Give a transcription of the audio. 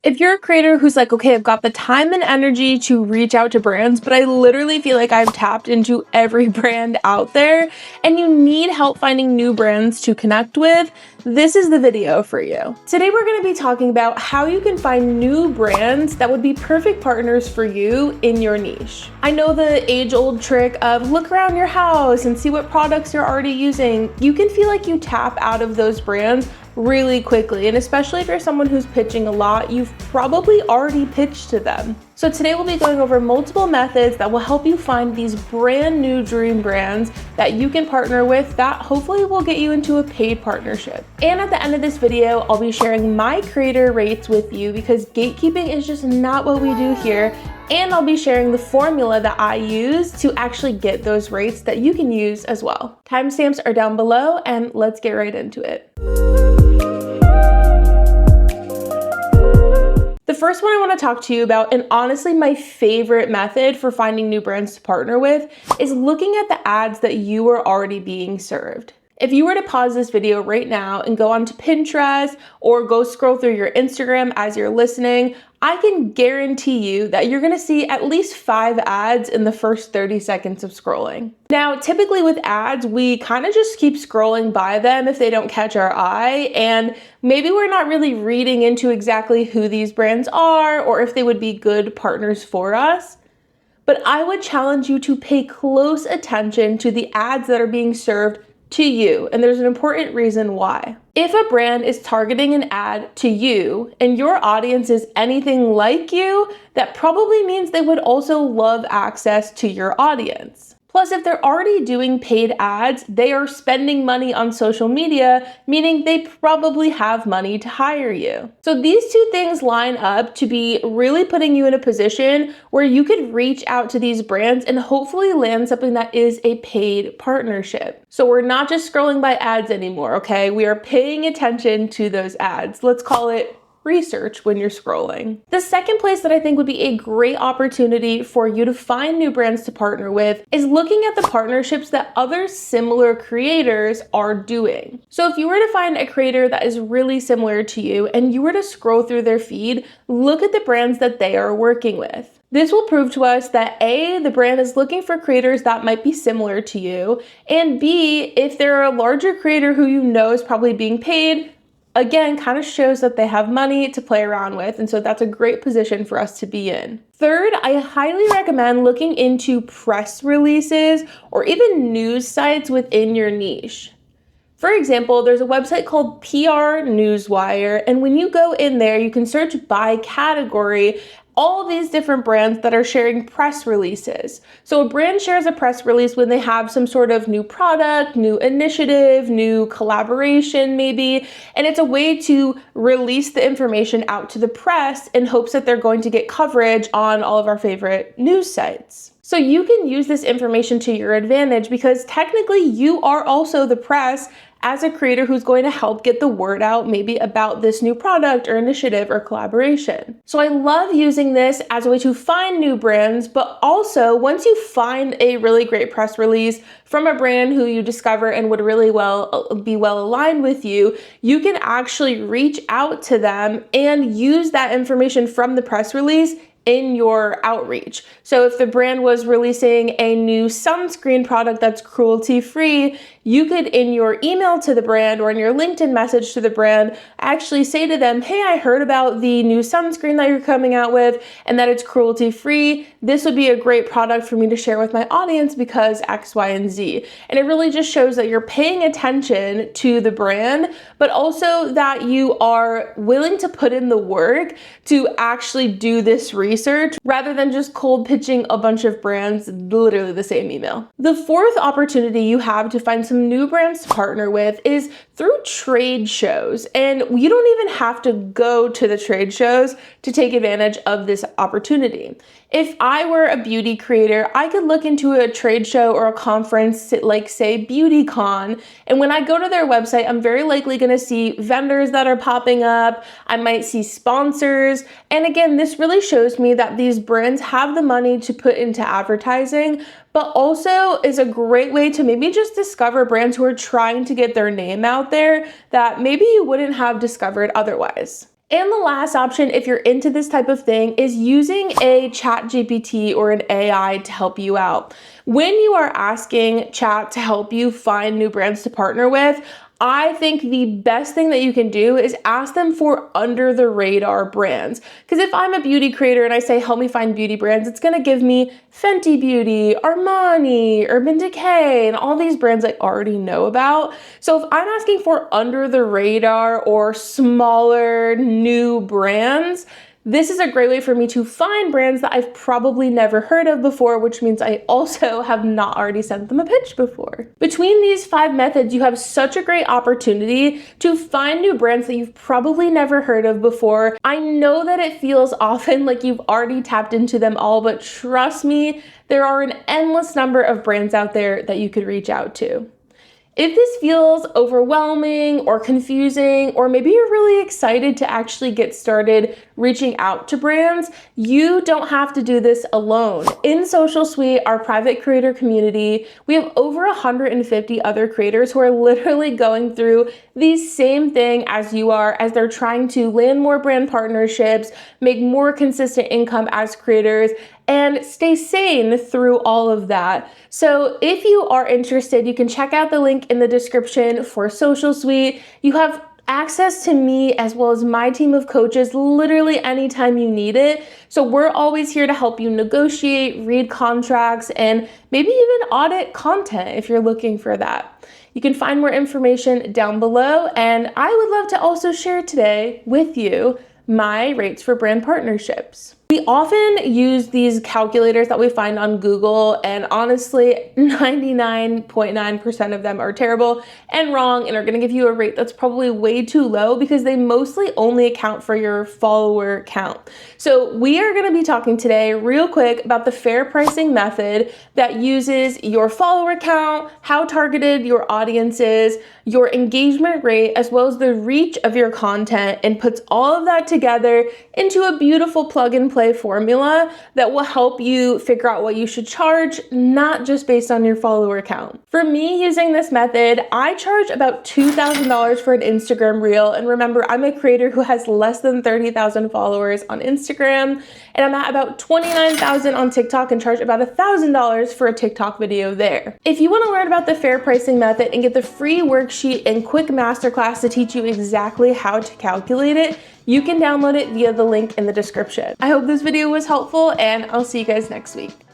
If you're a creator who's like, okay, I've got the time and energy to reach out to brands, but I literally feel like I've tapped into every brand out there and you need help finding new brands to connect with, this is the video for you. Today, we're gonna be talking about how you can find new brands that would be perfect partners for you in your niche. I know the age-old trick of look around your house and see what products you're already using. You can feel like you tap out of those brands really quickly, and especially if you're someone who's pitching a lot, you've probably already pitched to them. So today we'll be going over multiple methods that will help you find these brand new dream brands that you can partner with that hopefully will get you into a paid partnership. And at the end of this video, I'll be sharing my creator rates with you because gatekeeping is just not what we do here. And I'll be sharing the formula that I use to actually get those rates that you can use as well. Timestamps are down below, and let's get right into it. The first one I want to talk to you about, and honestly my favorite method for finding new brands to partner with, is looking at the ads that you are already being served. If you were to pause this video right now and go onto Pinterest or go scroll through your Instagram as you're listening, I can guarantee you that you're gonna see at least 5 ads in the first 30 seconds of scrolling. Now, typically with ads, we kind of just keep scrolling by them if they don't catch our eye, and maybe we're not really reading into exactly who these brands are or if they would be good partners for us. But I would challenge you to pay close attention to the ads that are being served to you, and there's an important reason why. If a brand is targeting an ad to you and your audience is anything like you, that probably means they would also love access to your audience. Plus, if they're already doing paid ads, they are spending money on social media, meaning they probably have money to hire you. So these two things line up to be really putting you in a position where you could reach out to these brands and hopefully land something that is a paid partnership. So we're not just scrolling by ads anymore, okay? We are paying attention to those ads. Let's call it research when you're scrolling. The second place that I think would be a great opportunity for you to find new brands to partner with is looking at the partnerships that other similar creators are doing. So if you were to find a creator that is really similar to you and you were to scroll through their feed, look at the brands that they are working with. This will prove to us that A, the brand is looking for creators that might be similar to you, and B, if they're a larger creator who you know is probably being paid, again, kind of shows that they have money to play around with, and so that's a great position for us to be in. Third, I highly recommend looking into press releases or even news sites within your niche. For example, there's a website called PR Newswire, and when you go in there, you can search by category all these different brands that are sharing press releases. So a brand shares a press release when they have some sort of new product, new initiative, new collaboration maybe, and it's a way to release the information out to the press in hopes that they're going to get coverage on all of our favorite news sites. So you can use this information to your advantage because technically you are also the press as a creator who's going to help get the word out maybe about this new product or initiative or collaboration. So I love using this as a way to find new brands, but also once you find a really great press release from a brand who you discover and would really be well aligned with you, you can actually reach out to them and use that information from the press release in your outreach. So if the brand was releasing a new sunscreen product that's cruelty-free, you could, in your email to the brand or in your LinkedIn message to the brand, actually say to them, hey, I heard about the new sunscreen that you're coming out with and that it's cruelty-free. This would be a great product for me to share with my audience because X, Y, and Z. And it really just shows that you're paying attention to the brand, but also that you are willing to put in the work to actually do this research rather than just cold pitching a bunch of brands, literally the same email. The fourth opportunity you have to find some new brands to partner with is through trade shows. And you don't even have to go to the trade shows to take advantage of this opportunity. If I were a beauty creator, I could look into a trade show or a conference like, say, BeautyCon, and when I go to their website, I'm very likely going to see vendors that are popping up. I might see sponsors. And again, this really shows me that these brands have the money to put into advertising, but also is a great way to maybe just discover brands who are trying to get their name out there that maybe you wouldn't have discovered otherwise. And the last option, if you're into this type of thing, is using a chat GPT or an AI to help you out. When you are asking chat to help you find new brands to partner with, I think the best thing that you can do is ask them for under the radar brands. Because if I'm a beauty creator and I say, help me find beauty brands, it's gonna give me Fenty Beauty, Armani, Urban Decay, and all these brands I already know about. So if I'm asking for under the radar or smaller new brands, this is a great way for me to find brands that I've probably never heard of before, which means I also have not already sent them a pitch before. Between these 5 methods, you have such a great opportunity to find new brands that you've probably never heard of before. I know that it feels often like you've already tapped into them all, but trust me, there are an endless number of brands out there that you could reach out to. If this feels overwhelming or confusing, or maybe you're really excited to actually get started reaching out to brands, you don't have to do this alone. In Soulcial Suite, our private creator community, we have over 150 other creators who are literally going through the same thing as you are, as they're trying to land more brand partnerships, make more consistent income as creators, and stay sane through all of that. So if you are interested, you can check out the link in the description for Soulcial Suite. You have access to me as well as my team of coaches literally anytime you need it. So we're always here to help you negotiate, read contracts, and maybe even audit content if you're looking for that. You can find more information down below, and I would love to also share today with you my rates for brand partnerships. We often use these calculators that we find on Google, and honestly, 99.9% of them are terrible and wrong and are gonna give you a rate that's probably way too low because they mostly only account for your follower count. So we are gonna be talking today real quick about the fair pricing method that uses your follower count, how targeted your audience is, your engagement rate, as well as the reach of your content, and puts all of that together into a beautiful plug and play formula that will help you figure out what you should charge, not just based on your follower count. For me, using this method, I charge about $2,000 for an Instagram reel. And remember, I'm a creator who has less than 30,000 followers on Instagram, and I'm at about 29,000 on TikTok and charge about $1,000 for a TikTok video there. If you want to learn about the fair pricing method and get the free worksheet and quick masterclass to teach you exactly how to calculate it, you can download it via the link in the description. I hope this video was helpful, and I'll see you guys next week.